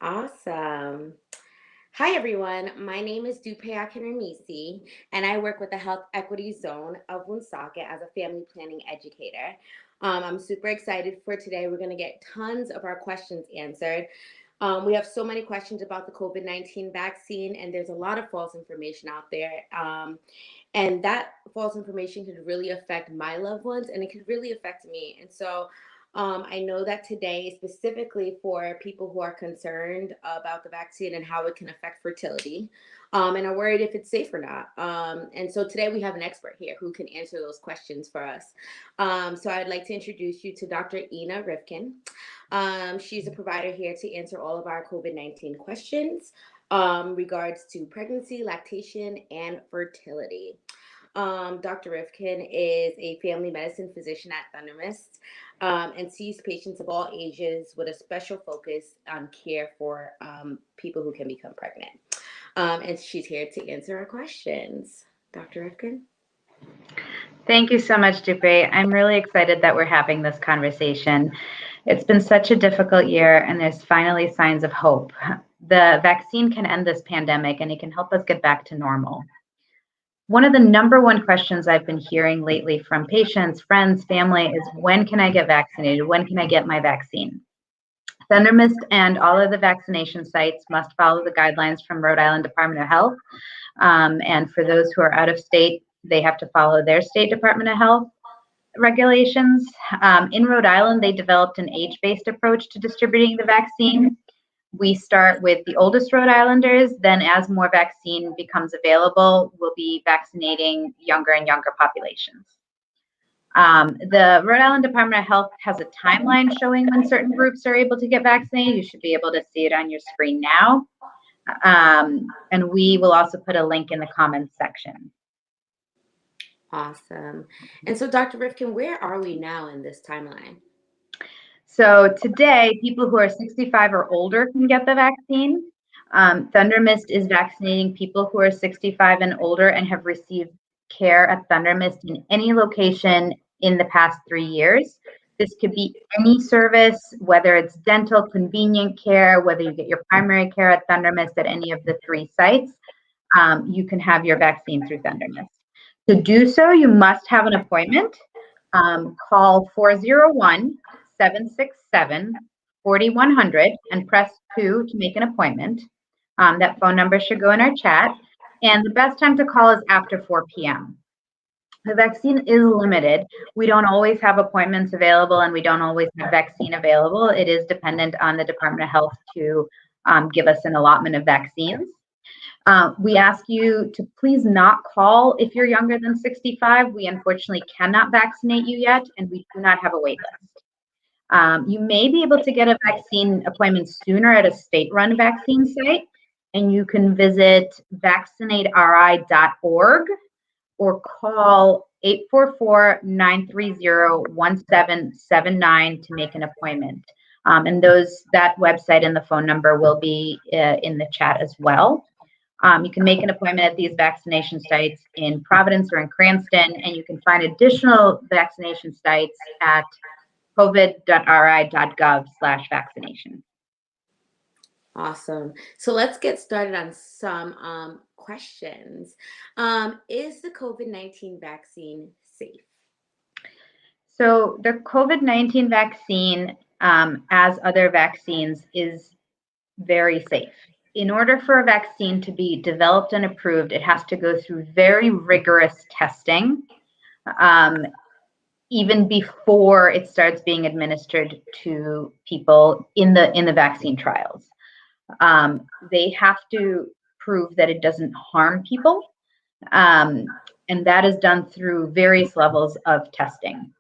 Awesome. Hi, everyone. My name is Dupe Akinramisi, and I work with the Health Equity Zone of Woonsocket as a family planning educator. I'm super excited for today. We're going to get tons of our questions answered. We have so many questions about the COVID-19 vaccine, and there's a lot of false information out there. And that false information could really affect my loved ones, and it could really affect me. And so I know that today is specifically for people who are concerned about the vaccine and how it can affect fertility, and are worried if it's safe or not. And so today we have an expert here who can answer those questions for us. So I'd like to introduce you to Dr. Ina Rifkin. She's a provider here to answer all of our COVID-19 questions regards to pregnancy, lactation, and fertility. Dr. Rifkin is a family medicine physician at Thundermist and sees patients of all ages with a special focus on care for people who can become pregnant. And she's here to answer our questions. Dr. Rifkin? Thank you so much, Dupe. I'm really excited that we're having this conversation. It's been such a difficult year, and there's finally signs of hope. The vaccine can end this pandemic, and it can help us get back to normal. One of the number one questions I've been hearing lately from patients, friends, family is, when can I get vaccinated? When can I get my vaccine? Thundermist and all of the vaccination sites must follow the guidelines from Rhode Island Department of Health. And for those who are out of state, they have to follow their state Department of Health regulations. In Rhode Island, they developed an age-based approach to distributing the vaccine. We start with the oldest Rhode Islanders, then as more vaccine becomes available, we'll be vaccinating younger and younger populations. The Rhode Island Department of Health has a timeline showing when certain groups are able to get vaccinated. You should be able to see it on your screen now. And we will also put a link in the comments section. Awesome. And so, Dr. Rifkin, where are we now in this timeline? So today, people who are 65 or older can get the vaccine. Thundermist is vaccinating people who are 65 and older and have received care at Thundermist in any location in the past 3 years. This could be any service, whether it's dental, convenient care, whether you get your primary care at Thundermist at any of the 3 sites, you can have your vaccine through Thundermist. To do so, you must have an appointment. Call 401-767-4100 and press 2 to make an appointment. That phone number should go in our chat. And the best time to call is after 4 p.m. The vaccine is limited. We don't always have appointments available, and we don't always have vaccine available. It is dependent on the Department of Health to give us an allotment of vaccines. We ask you to please not call if you're younger than 65. We unfortunately cannot vaccinate you yet, and we do not have a wait list. You may be able to get a vaccine appointment sooner at a state-run vaccine site, and you can visit vaccinateri.org or call 844-930-1779 to make an appointment. And that website and the phone number will be in the chat as well. You can make an appointment at these vaccination sites in Providence or in Cranston, and you can find additional vaccination sites at covid.ri.gov/vaccination. Awesome. So let's get started on some questions. Is the COVID-19 vaccine safe? So the COVID-19 vaccine, as other vaccines, is very safe. In order for a vaccine to be developed and approved, it has to go through very rigorous testing, even before it starts being administered to people in the vaccine trials. They have to prove that it doesn't harm people, and that is done through various levels of testing.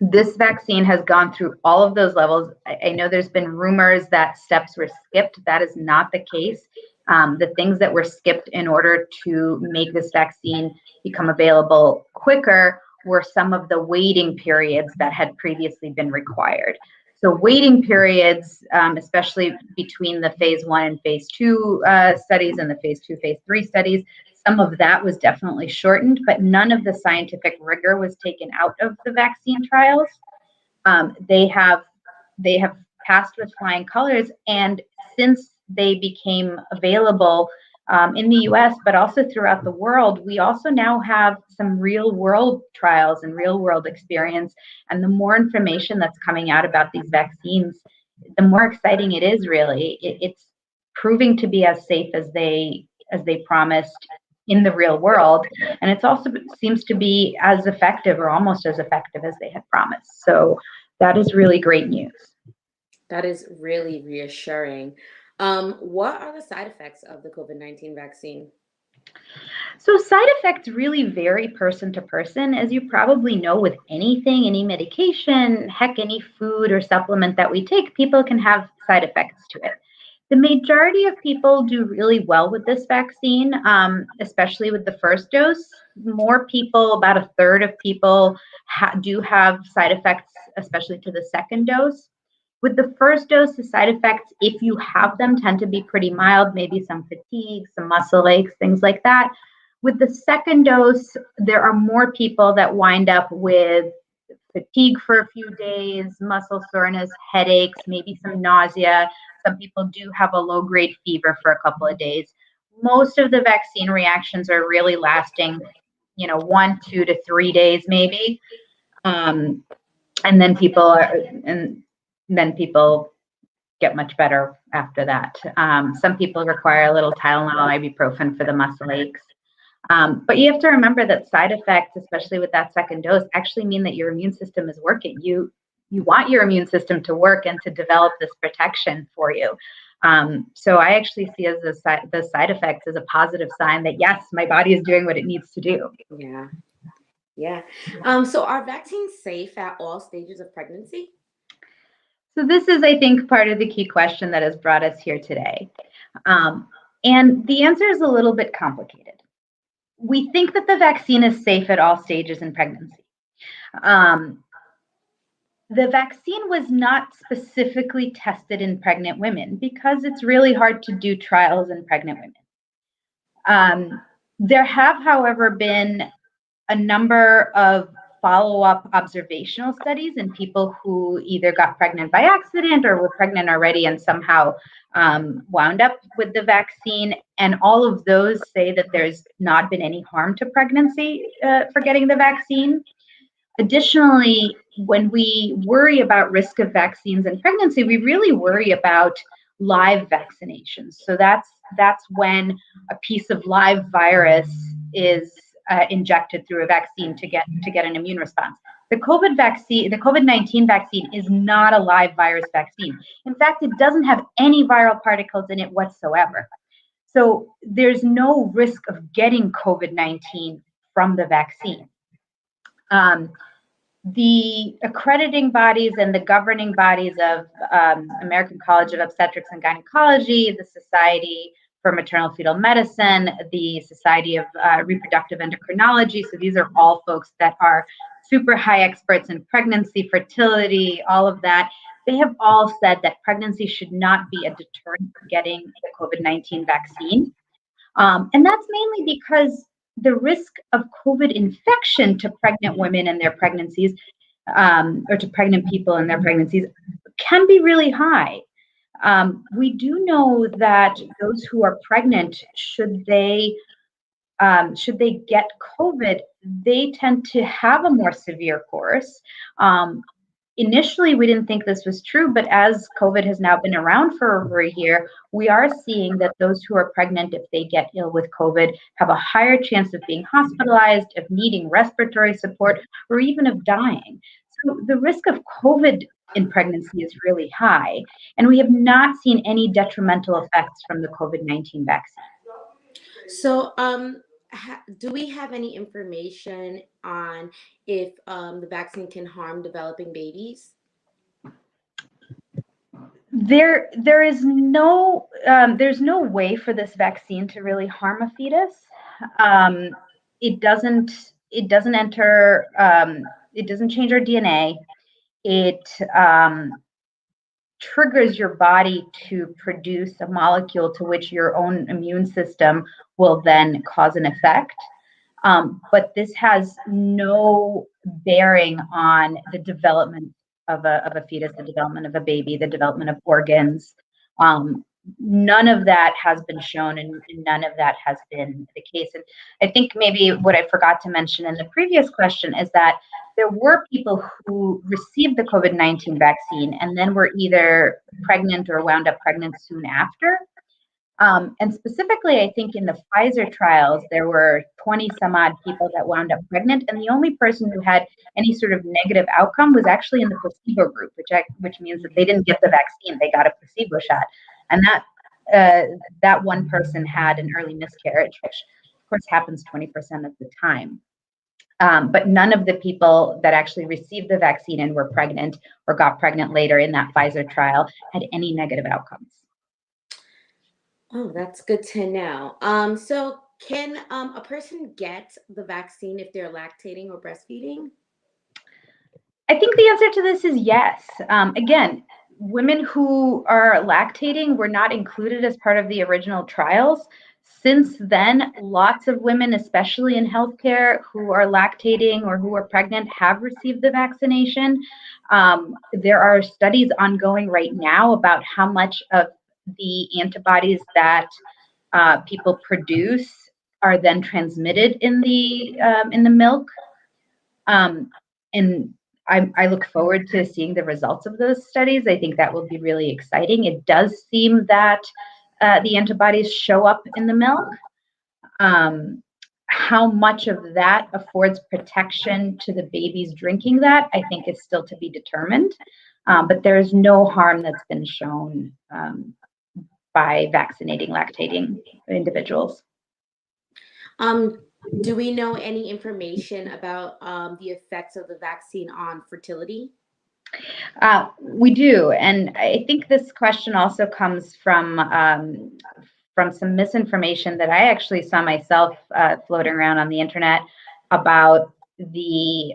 This vaccine has gone through all of those levels. I know there's been rumors that steps were skipped. That is not the case. The things that were skipped in order to make this vaccine become available quicker were some of the waiting periods that had previously been required. So waiting periods, especially between the phase 1 and phase 2 studies and the phase 2, phase 3 studies, some of that was definitely shortened, but none of the scientific rigor was taken out of the vaccine trials. They have passed with flying colors. And since they became available in the US, but also throughout the world, we also now have some real world trials and real world experience. And the more information that's coming out about these vaccines, the more exciting it is, really. It's proving to be as safe as they promised in the real world. And it's also seems to be as effective or almost as effective as they had promised. So that is really great news. That is really reassuring. What are the side effects of the COVID-19 vaccine? So side effects really vary person to person. As you probably know, with anything, any medication, heck, any food or supplement that we take, people can have side effects to it. The majority of people do really well with this vaccine, especially with the first dose. More people, about a third of people, do have side effects, especially to the second dose. With the first dose, the side effects, if you have them, tend to be pretty mild, maybe some fatigue, some muscle aches, things like that. With the second dose, there are more people that wind up with fatigue for a few days, muscle soreness, headaches, maybe some nausea. Some people do have a low-grade fever for a couple of days. Most of the vaccine reactions are really lasting, 1, 2 to 3 days, maybe. And then people get much better after that. Some people require a little Tylenol, ibuprofen for the muscle aches. But you have to remember that side effects, especially with that second dose, actually mean that your immune system is working. You want your immune system to work and to develop this protection for you. So I actually see as the side effects as a positive sign that, yes, my body is doing what it needs to do. Yeah. Yeah. So are vaccines safe at all stages of pregnancy? So this is, I think, part of the key question that has brought us here today. And the answer is a little bit complicated. We think that the vaccine is safe at all stages in pregnancy. The vaccine was not specifically tested in pregnant women because it's really hard to do trials in pregnant women. There have, however, been a number of follow-up observational studies in people who either got pregnant by accident or were pregnant already and somehow wound up with the vaccine. And all of those say that there's not been any harm to pregnancy for getting the vaccine. Additionally, when we worry about risk of vaccines in pregnancy, we really worry about live vaccinations. So that's when a piece of live virus is injected through a vaccine to get an immune response. The COVID-19 vaccine is not a live virus vaccine. In fact, it doesn't have any viral particles in it whatsoever. So there's no risk of getting COVID-19 from the vaccine. The accrediting bodies and the governing bodies of American College of Obstetrics and Gynecology, the Society for Maternal Fetal Medicine, the Society of Reproductive Endocrinology. So these are all folks that are super high experts in pregnancy, fertility, all of that. They have all said that pregnancy should not be a deterrent for getting the COVID-19 vaccine. And that's mainly because the risk of COVID infection to pregnant women in their pregnancies, or to pregnant people in their pregnancies, can be really high. We do know that those who are pregnant, should they get COVID, they tend to have a more severe course. Initially, we didn't think this was true, but as COVID has now been around for over a year, we are seeing that those who are pregnant, if they get ill with COVID, have a higher chance of being hospitalized, of needing respiratory support, or even of dying. So the risk of COVID in pregnancy is really high, and we have not seen any detrimental effects from the COVID-19 vaccine. So, do we have any information on if the vaccine can harm developing babies? There's no way for this vaccine to really harm a fetus. It doesn't enter. It doesn't change our DNA. It triggers your body to produce a molecule to which your own immune system will then cause an effect. But this has no bearing on the development of a fetus, the development of a baby, the development of organs. Um, None of that has been shown, and none of that has been the case. And I think maybe what I forgot to mention in the previous question is that there were people who received the COVID-19 vaccine and then were either pregnant or wound up pregnant soon after. And specifically, I think in the Pfizer trials, there were 20 some odd people that wound up pregnant, and the only person who had any sort of negative outcome was actually in the placebo group, which means that they didn't get the vaccine; they got a placebo shot, and that one person had an early miscarriage, which of course happens 20% of the time. But none of the people that actually received the vaccine and were pregnant or got pregnant later in that Pfizer trial had any negative outcomes. Oh, that's good to know. So can a person get the vaccine if they're lactating or breastfeeding? I think the answer to this is yes. Again, women who are lactating were not included as part of the original trials. Since then, lots of women, especially in healthcare, who are lactating or who are pregnant have received the vaccination. There are studies ongoing right now about how much of the antibodies that people produce are then transmitted in the milk. Um, and I look forward to seeing the results of those studies. I think that will be really exciting. It does seem that the antibodies show up in the milk. How much of that affords protection to the babies drinking that, I think, is still to be determined. But there is no harm that's been shown by vaccinating lactating individuals. Do we know any information about the effects of the vaccine on fertility? We do, and I think this question also comes from some misinformation that I actually saw myself floating around on the internet about the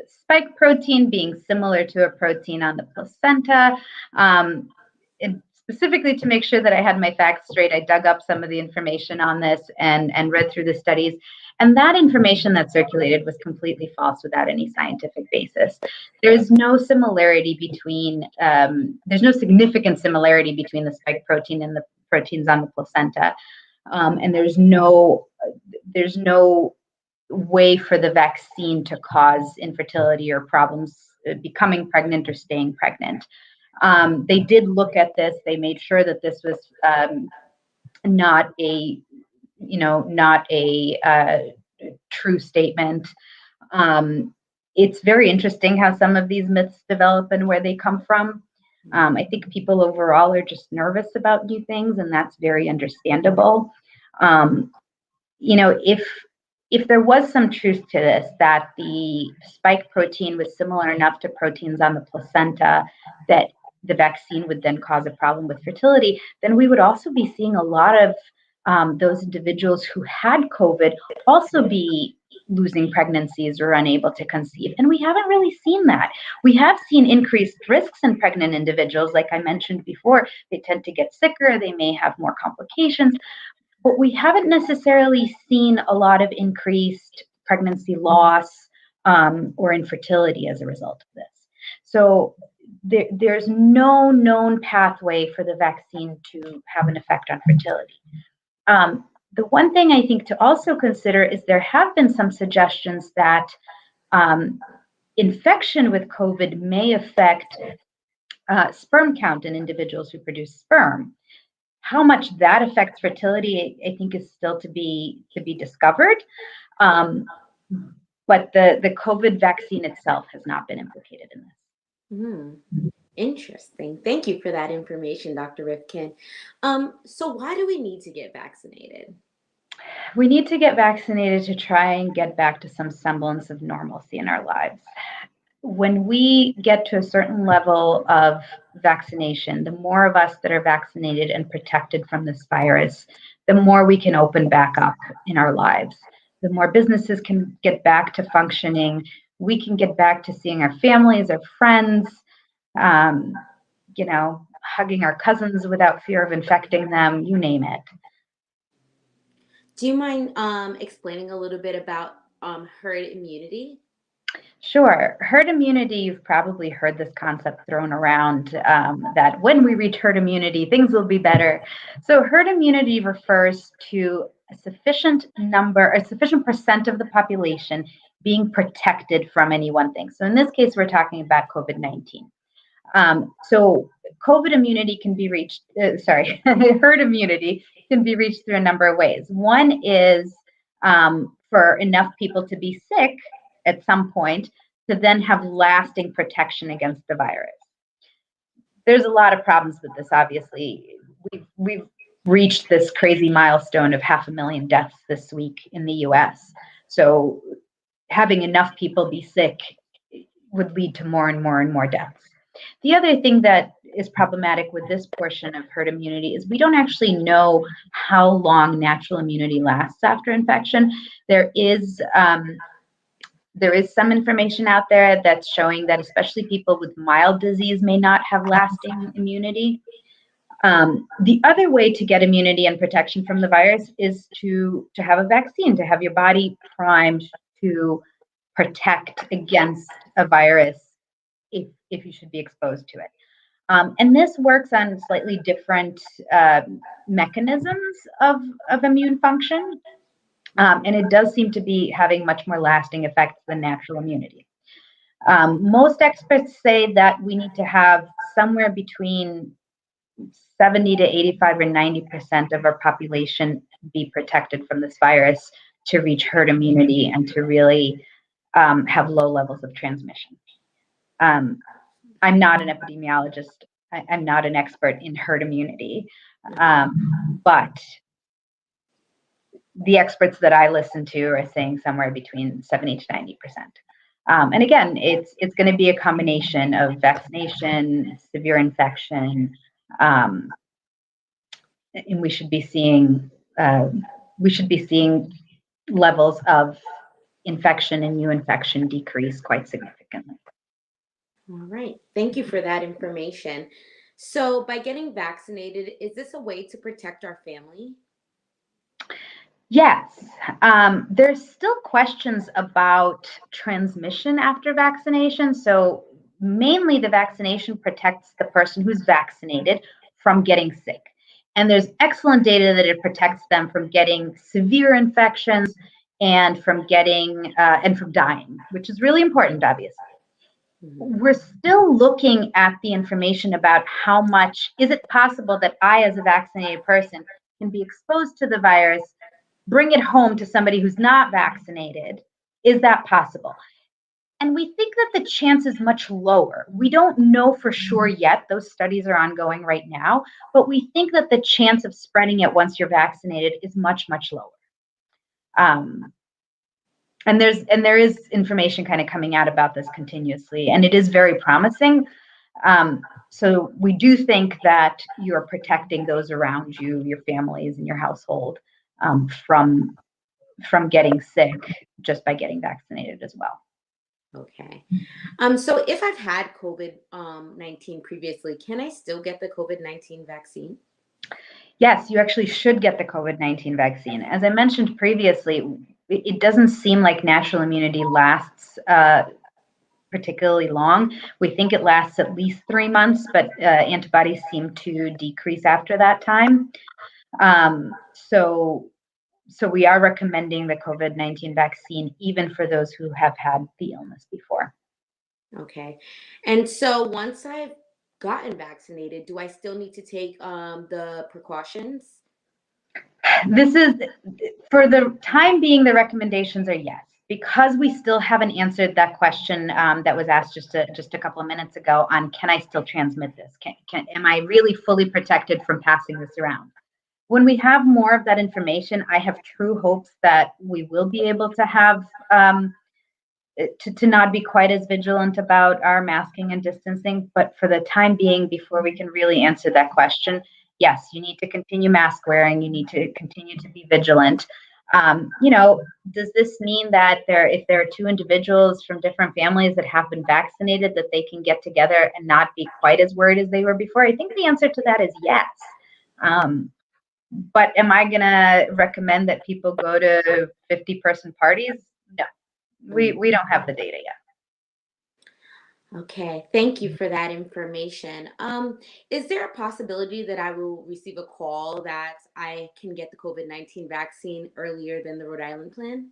spike protein being similar to a protein on the placenta. And specifically to make sure that I had my facts straight, I dug up some of the information on this and read through the studies. And that information that circulated was completely false without any scientific basis. There's no similarity between, there's no significant similarity between the spike protein and the proteins on the placenta. And there's no way for the vaccine to cause infertility or problems becoming pregnant or staying pregnant. They did look at this. They made sure that this was not a true statement. It's very interesting how some of these myths develop and where they come from. I think people overall are just nervous about new things, and that's very understandable. If there was some truth to this, that the spike protein was similar enough to proteins on the placenta that the vaccine would then cause a problem with fertility, then we would also be seeing a lot of those individuals who had COVID also be losing pregnancies or unable to conceive. And we haven't really seen that. We have seen increased risks in pregnant individuals. Like I mentioned before, they tend to get sicker, they may have more complications, but we haven't necessarily seen a lot of increased pregnancy loss or infertility as a result of this. So there's no known pathway for the vaccine to have an effect on fertility. The one thing I think to also consider is there have been some suggestions that infection with COVID may affect sperm count in individuals who produce sperm. How much that affects fertility, I think, is still to be discovered. But the COVID vaccine itself has not been implicated in this. Interesting. Thank you for that information, Dr. Rifkin. So why do we need to get vaccinated? We need to get vaccinated to try and get back to some semblance of normalcy in our lives. When we get to a certain level of vaccination, the more of us that are vaccinated and protected from this virus, the more we can open back up in our lives. The more businesses can get back to functioning, we can get back to seeing our families, our friends, hugging our cousins without fear of infecting them, you name it. Do you mind explaining a little bit about herd immunity? Sure. Herd immunity, you've probably heard this concept thrown around that when we reach herd immunity, things will be better. So, herd immunity refers to a sufficient number, a sufficient percent of the population being protected from any one thing. So, in this case, we're talking about COVID-19. So, COVID immunity can be reached, herd immunity can be reached through a number of ways. One is for enough people to be sick at some point to then have lasting protection against the virus. There's a lot of problems with this, obviously. We've reached this crazy milestone of 500,000 deaths this week in the US. So having enough people be sick would lead to more and more and more deaths. The other thing that is problematic with this portion of herd immunity is we don't actually know how long natural immunity lasts after infection. There is some information out there that's showing that especially people with mild disease may not have lasting immunity. The other way to get immunity and protection from the virus is to have a vaccine, to have your body primed to protect against a virus if you should be exposed to it. And this works on slightly different mechanisms of immune function. And it does seem to be having much more lasting effects than natural immunity. Most experts say that we need to have somewhere between 70 to 85 or 90% of our population be protected from this virus to reach herd immunity and to really have low levels of transmission. I'm not an epidemiologist. I'm not an expert in herd immunity, but the experts that I listen to are saying somewhere between 70 to 90%. And again, it's going to be a combination of vaccination, severe infection, and we should be seeing levels of infection and new infection decrease quite significantly. All right. Thank you for that information. So, by getting vaccinated, is this a way to protect our family? Yes, there's still questions about transmission after vaccination. So, mainly the vaccination protects the person who's vaccinated from getting sick. And there's excellent data that it protects them from getting severe infections and from dying, which is really important, obviously. We're still looking at the information about how much is it possible that I, as a vaccinated person, can be exposed to the virus, bring it home to somebody who's not vaccinated. Is that possible? And we think that the chance is much lower. We don't know for sure yet. Those studies are ongoing right now, but we think that the chance of spreading it once you're vaccinated is much, much lower. And there is information kind of coming out about this continuously, and it is very promising. So we do think that you're protecting those around you, your families, and your household from getting sick just by getting vaccinated as well. Okay. So if I've had COVID-19 previously, can I still get the COVID-19 vaccine? Yes, you actually should get the COVID-19 vaccine. As I mentioned previously, it doesn't seem like natural immunity lasts particularly long. We think it lasts at least 3 months, but antibodies seem to decrease after that time. So we are recommending the COVID-19 vaccine even for those who have had the illness before. Okay. And so once I've gotten vaccinated, do I still need to take the precautions? This is, for the time being, the recommendations are yes, because we still haven't answered that question that was asked just a couple of minutes ago on can I still transmit this? Am I really fully protected from passing this around? When we have more of that information, I have true hopes that we will be able to have to not be quite as vigilant about our masking and distancing. But for the time being, before we can really answer that question, yes, you need to continue mask wearing. You need to continue to be vigilant. Does this mean that if there are two individuals from different families that have been vaccinated, that they can get together and not be quite as worried as they were before? I think the answer to that is yes. But am I going to recommend that people go to 50-person parties? No, we don't have the data yet. Okay, thank you for that information. Is there a possibility that I will receive a call that I can get the COVID-19 vaccine earlier than the Rhode Island plan?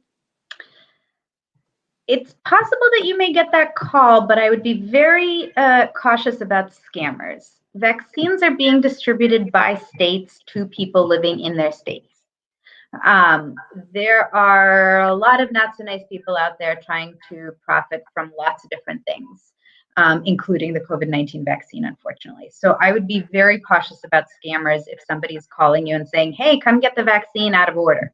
It's possible that you may get that call, but I would be very cautious about scammers. Vaccines are being distributed by states to people living in their states. Um, there are a lot of not so nice people out there trying to profit from lots of different things, including the COVID-19 vaccine, unfortunately. So I would be very cautious about scammers if somebody's calling you and saying, hey, come get the vaccine out of order.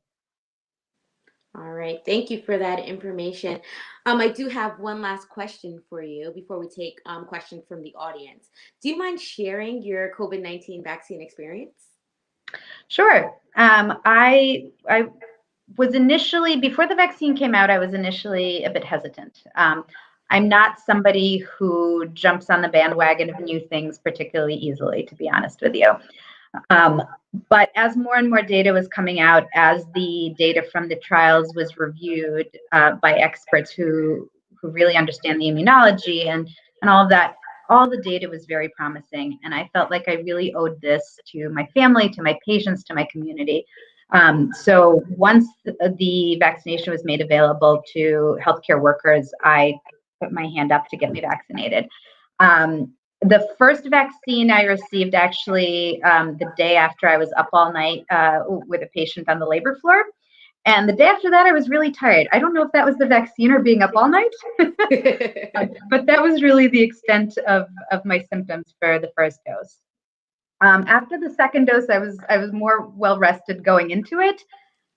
All right, thank you for that information. I do have one last question for you before we take questions from the audience. Do you mind sharing your COVID-19 vaccine experience? Sure. I was initially, before the vaccine came out, I was initially a bit hesitant. I'm not somebody who jumps on the bandwagon of new things particularly easily, to be honest with you. Um, but as more and more data was coming out, as the data from the trials was reviewed by experts who really understand the immunology and all of that, all the data was very promising, and I felt like I really owed this to my family, to my patients, to my community. So once the vaccination was made available to healthcare workers, I put my hand up to get me vaccinated. The first vaccine I received actually the day after I was up all night with a patient on the labor floor. And the day after that, I was really tired. I don't know if that was the vaccine or being up all night, but that was really the extent of my symptoms for the first dose. After the second dose, I was more well rested going into it.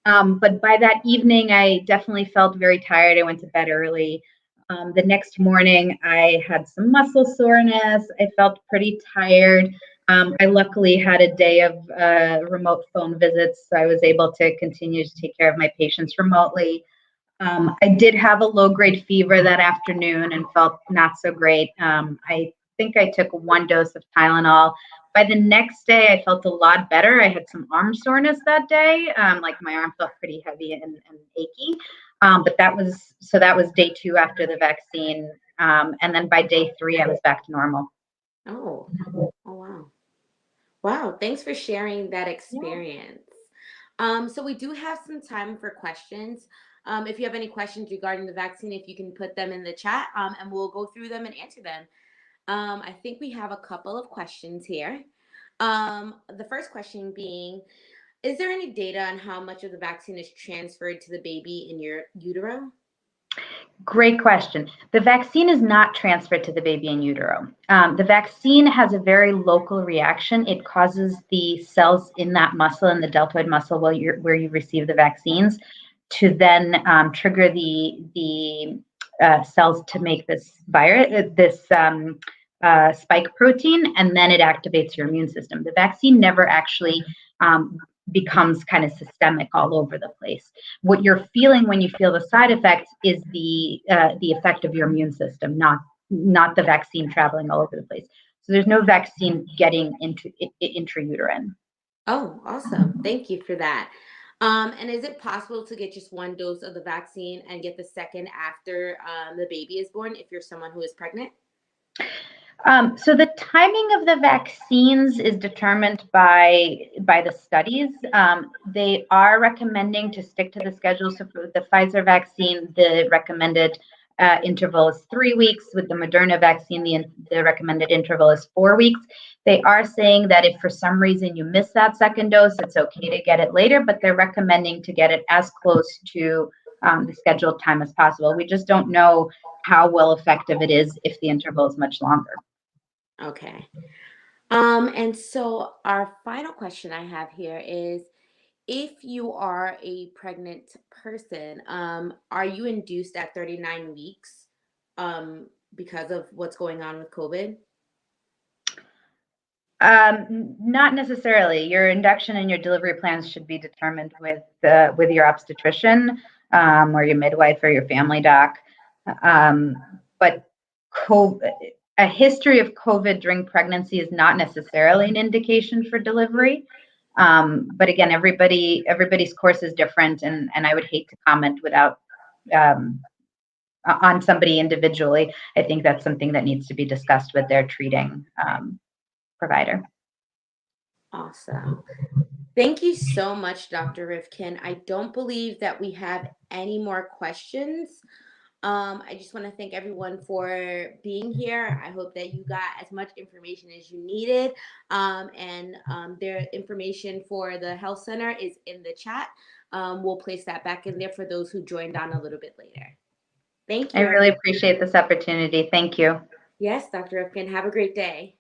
But by that evening, I definitely felt very tired. I went to bed early. The next morning, I had some muscle soreness. I felt pretty tired. I luckily had a day of remote phone visits, so I was able to continue to take care of my patients remotely. I did have a low grade fever that afternoon and felt not so great. I think I took one dose of Tylenol. By the next day, I felt a lot better. I had some arm soreness that day, like my arm felt pretty heavy and achy. But that was day two after the vaccine, and then by day three, I was back to normal. Oh, oh wow. Wow, thanks for sharing that Yeah. experience. So we do have some time for questions. If you have any questions regarding the vaccine, if you can put them in the chat, and we'll go through them and answer them. I think we have a couple of questions here. The first question being, is there any data on how much of the vaccine is transferred to the baby in your utero? Great question. The vaccine is not transferred to the baby in utero. The vaccine has a very local reaction. It causes the cells in that muscle, in the deltoid muscle, where you receive the vaccines, to then trigger the cells to make this virus, this spike protein, and then it activates your immune system. The vaccine never actually becomes kind of systemic all over the place. What you're feeling when you feel the side effects is the effect of your immune system, not the vaccine traveling all over the place. So there's no vaccine getting into intrauterine. Oh, awesome. Thank you for that. And is it possible to get just one dose of the vaccine and get the second after the baby is born if you're someone who is pregnant? So the timing of the vaccines is determined by the studies. They are recommending to stick to the schedule. So for the Pfizer vaccine, the recommended interval is 3 weeks. With the Moderna vaccine, the recommended interval is 4 weeks. They are saying that if for some reason you miss that second dose, it's okay to get it later, but they're recommending to get it as close to the scheduled time as possible. We just don't know how well effective it is if the interval is much longer. Okay. And so our final question I have here is, if you are a pregnant person, are you induced at 39 weeks because of what's going on with COVID? Not necessarily. Your induction and your delivery plans should be determined with your obstetrician, or your midwife or your family doc. But COVID, a history of COVID during pregnancy is not necessarily an indication for delivery. But again, everybody's course is different, and I would hate to comment without um, on somebody individually, I think that's something that needs to be discussed with their treating provider. Awesome. Thank you so much, Dr. Rifkin. I don't believe that we have any more questions. I just want to thank everyone for being here. I hope that you got as much information as you needed. Their information for the health center is in the chat. We'll place that back in there for those who joined on a little bit later. Thank I you, really everyone. appreciate this opportunity. Thank you. Yes, Dr. Rifkin, have a great day.